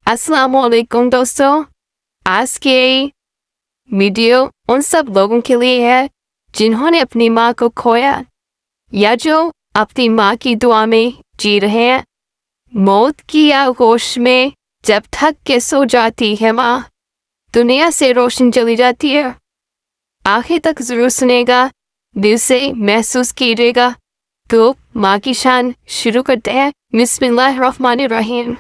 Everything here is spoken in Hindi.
अस्सलामुअलैकुम दोस्तों। आज की वीडियो उन सब लोगों के लिए है जिन्होंने अपनी माँ को खोया या जो अपनी माँ की दुआ में जी रहे हैं। मौत की आगोश में जब थक के सो जाती है माँ, दुनिया से रोशन चली जाती है। आखिर तक जरूर सुनेगा, दिल से महसूस कीजिएगा। तो माँ की शान शुरू करते हैं। बिस्मिल्लाहिर्रहमानिर्रहीम।